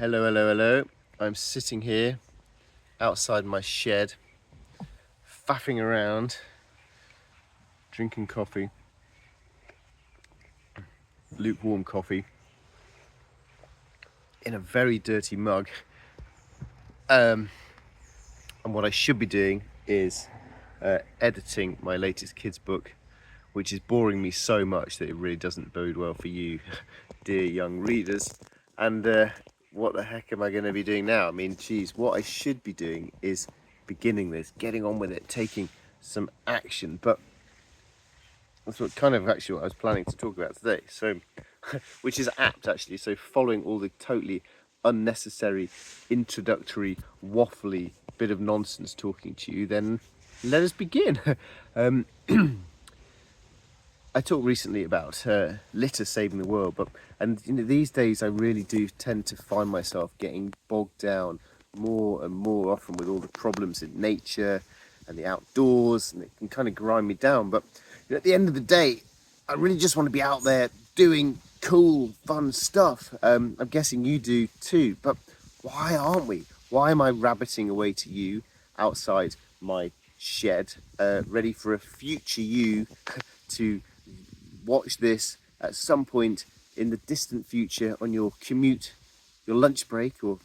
Hello, hello, hello. I'm sitting here outside my shed, faffing around, drinking coffee, lukewarm coffee, in a very dirty mug. And what I should be doing is editing my latest kids book, which is boring me so much that it really doesn't bode well for you, dear young readers. And what the heck am I going to be doing now? I mean, geez, what I should be doing is beginning this, getting on with it, taking some action. But that's what actually what I was planning to talk about today. So, which is apt actually. So, following all the totally unnecessary, introductory, waffly bit of nonsense talking to you, then let us begin. I talked recently about litter saving the world, and these days I really do tend to find myself getting bogged down more and more often with all the problems in nature and the outdoors, and it can kind of grind me down. But at the end of the day, I really just want to be out there doing cool, fun stuff. I'm guessing you do too. But why aren't we? Why am I rabbiting away to you outside my shed, ready for a future you to watch this at some point in the distant future on your commute, your lunch break, or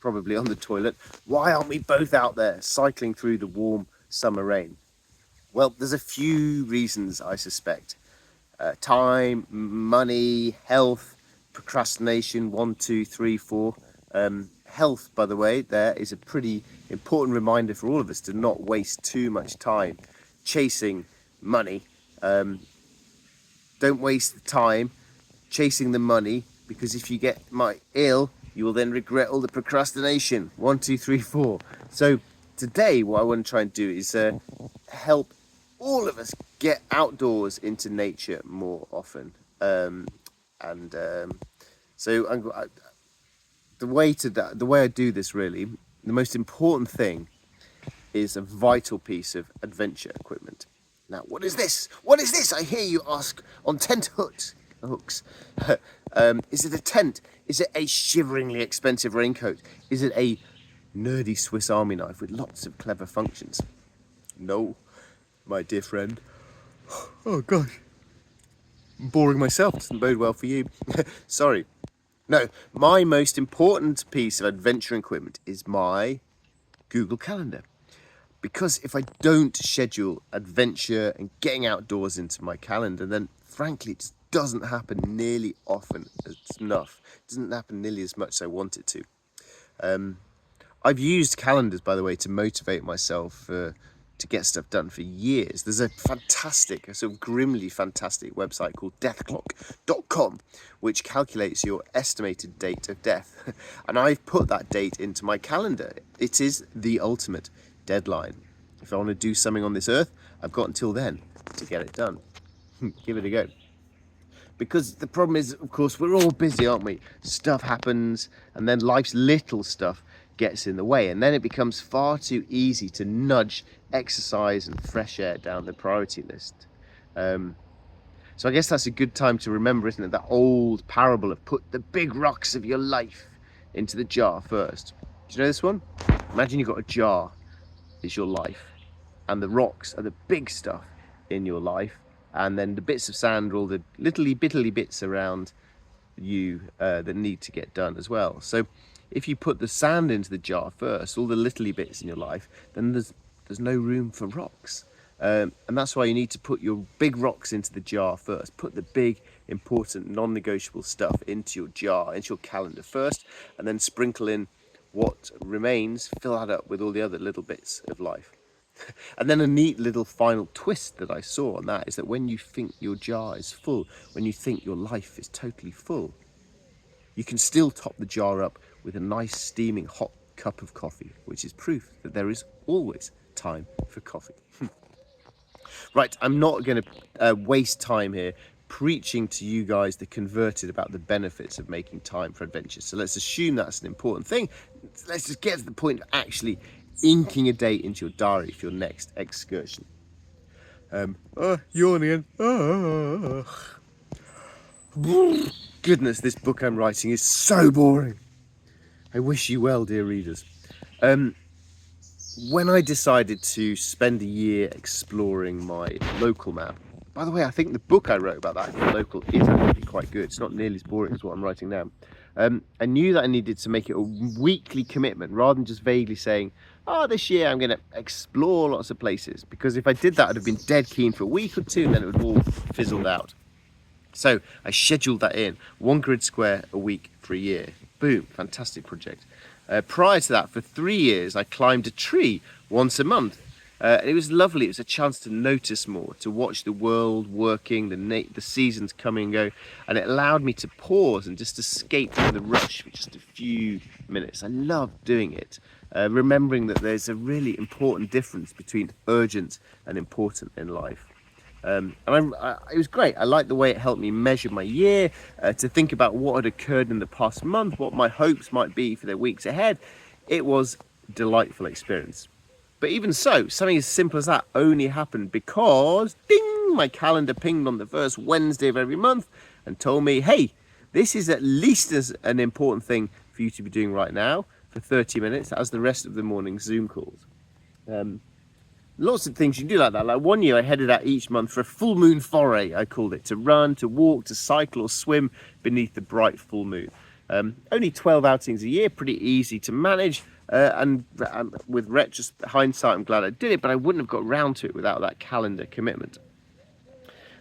probably on the toilet? Why aren't we both out there cycling through the warm summer rain? Well, there's a few reasons, I suspect. Time, money, health, procrastination, 1, 2, 3, 4. Health, by the way, there is a pretty important reminder for all of us to not waste too much time chasing money. Don't waste the time chasing the money, because if you get ill, you will then regret all the procrastination. 1, 2, 3, 4. So today, what I want to try and do is help all of us get outdoors into nature more often. The way I do this, really, the most important thing is a vital piece of adventure equipment. Now, what is this? What is this? I hear you ask on tent hooks. Is it a tent? Is it a shiveringly expensive raincoat? Is it a nerdy Swiss Army knife with lots of clever functions? No, my dear friend. Oh gosh, I'm boring myself. Doesn't bode well for you. Sorry. No, my most important piece of adventure equipment is my Google Calendar. Because if I don't schedule adventure and getting outdoors into my calendar, then frankly it just doesn't happen nearly often enough. It doesn't happen nearly as much as I want it to. I've used calendars, by the way, to motivate myself to get stuff done for years. There's a sort of grimly fantastic website called deathclock.com, which calculates your estimated date of death. And I've put that date into my calendar. It is the ultimate deadline. If I want to do something on this earth, I've got until then to get it done. Give it a go. Because the problem is, of course, we're all busy, aren't we? Stuff happens, and then life's little stuff gets in the way, and then it becomes far too easy to nudge exercise and fresh air down the priority list. So I guess that's a good time to remember, isn't it, that old parable of put the big rocks of your life into the jar first. Do you know this one? Imagine you've got a jar. Is your life, and the rocks are the big stuff in your life, and then the bits of sand are all the little bitty bits around you that need to get done as well. So if you put the sand into the jar first, all the little bits in your life, then there's no room for rocks, and that's why you need to put your big rocks into the jar first. Put the big, important, non-negotiable stuff into your jar, into your calendar first, and then sprinkle in what remains, fill that up with all the other little bits of life. And then a neat little final twist that I saw on that is that when you think your jar is full, when you think your life is totally full, you can still top the jar up with a nice steaming hot cup of coffee, which is proof that there is always time for coffee. Right, I'm not going to waste time here preaching to you guys, the converted, about the benefits of making time for adventure. So let's assume that's an important thing. Let's just get to the point of actually inking a date into your diary for your next excursion. Yawning. Goodness, this book I'm writing is so boring. I wish you well, dear readers. When I decided to spend a year exploring my local map, by the way, I think the book I wrote about that, the local, is actually quite good. It's not nearly as boring as what I'm writing now. I knew that I needed to make it a weekly commitment rather than just vaguely saying, oh, this year I'm going to explore lots of places. Because if I did that, I'd have been dead keen for a week or two and then it would all fizzled out. So I scheduled that in, 1 grid square a week for a year. Boom, fantastic project. Prior to that, for 3 years, I climbed a tree once a month. And it was lovely. It was a chance to notice more, to watch the world working, the seasons coming and go. And it allowed me to pause and just escape from the rush for just a few minutes. I loved doing it, remembering that there's a really important difference between urgent and important in life. And it was great. I liked the way it helped me measure my year, to think about what had occurred in the past month, what my hopes might be for the weeks ahead. It was a delightful experience. But even so, something as simple as that only happened because, ding, my calendar pinged on the first Wednesday of every month and told me, hey, this is at least as an important thing for you to be doing right now for 30 minutes as the rest of the morning Zoom calls. Lots of things you can do like that. Like one year I headed out each month for a full moon foray, I called it, to run, to walk, to cycle or swim beneath the bright full moon. Only 12 outings a year, pretty easy to manage. And with hindsight, I'm glad I did it, but I wouldn't have got round to it without that calendar commitment.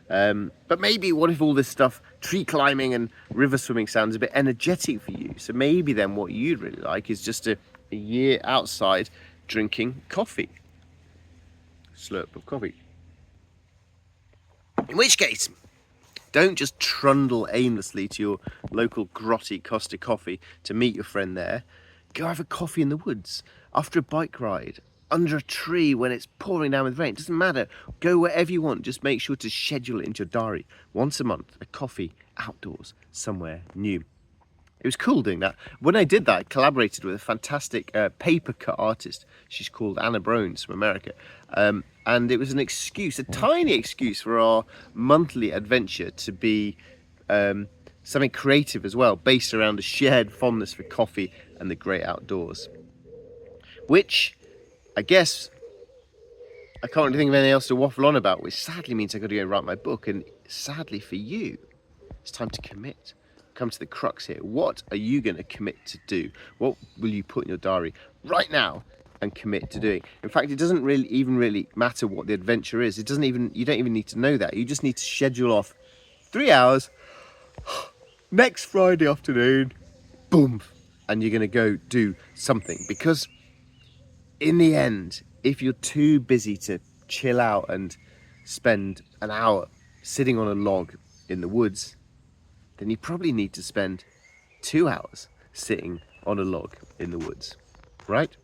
But maybe what if all this stuff, tree climbing and river swimming, sounds a bit energetic for you? So maybe then what you'd really like is just a year outside drinking coffee. Slurp of coffee. In which case, don't just trundle aimlessly to your local grotty Costa Coffee to meet your friend there. Go have a coffee in the woods, after a bike ride, under a tree when it's pouring down with rain. It doesn't matter. Go wherever you want. Just make sure to schedule it into your diary. Once a month, a coffee outdoors, somewhere new. It was cool doing that. When I did that, I collaborated with a fantastic paper cut artist. She's called Anna Brones from America. And it was an excuse, a tiny excuse for our monthly adventure to be something creative as well, based around a shared fondness for coffee and the great outdoors. Which, I guess, I can't really think of anything else to waffle on about, which sadly means I've got to go and write my book. And sadly for you, it's time to commit. Come to the crux here. What are you going to commit to do? What will you put in your diary right now and commit to doing? In fact, it doesn't really matter what the adventure is. You don't even need to know that. You just need to schedule off 3 hours next Friday afternoon. Boom. And you're going to go do something. Because in the end, if you're too busy to chill out and spend an hour sitting on a log in the woods, then you probably need to spend 2 hours sitting on a log in the woods, right?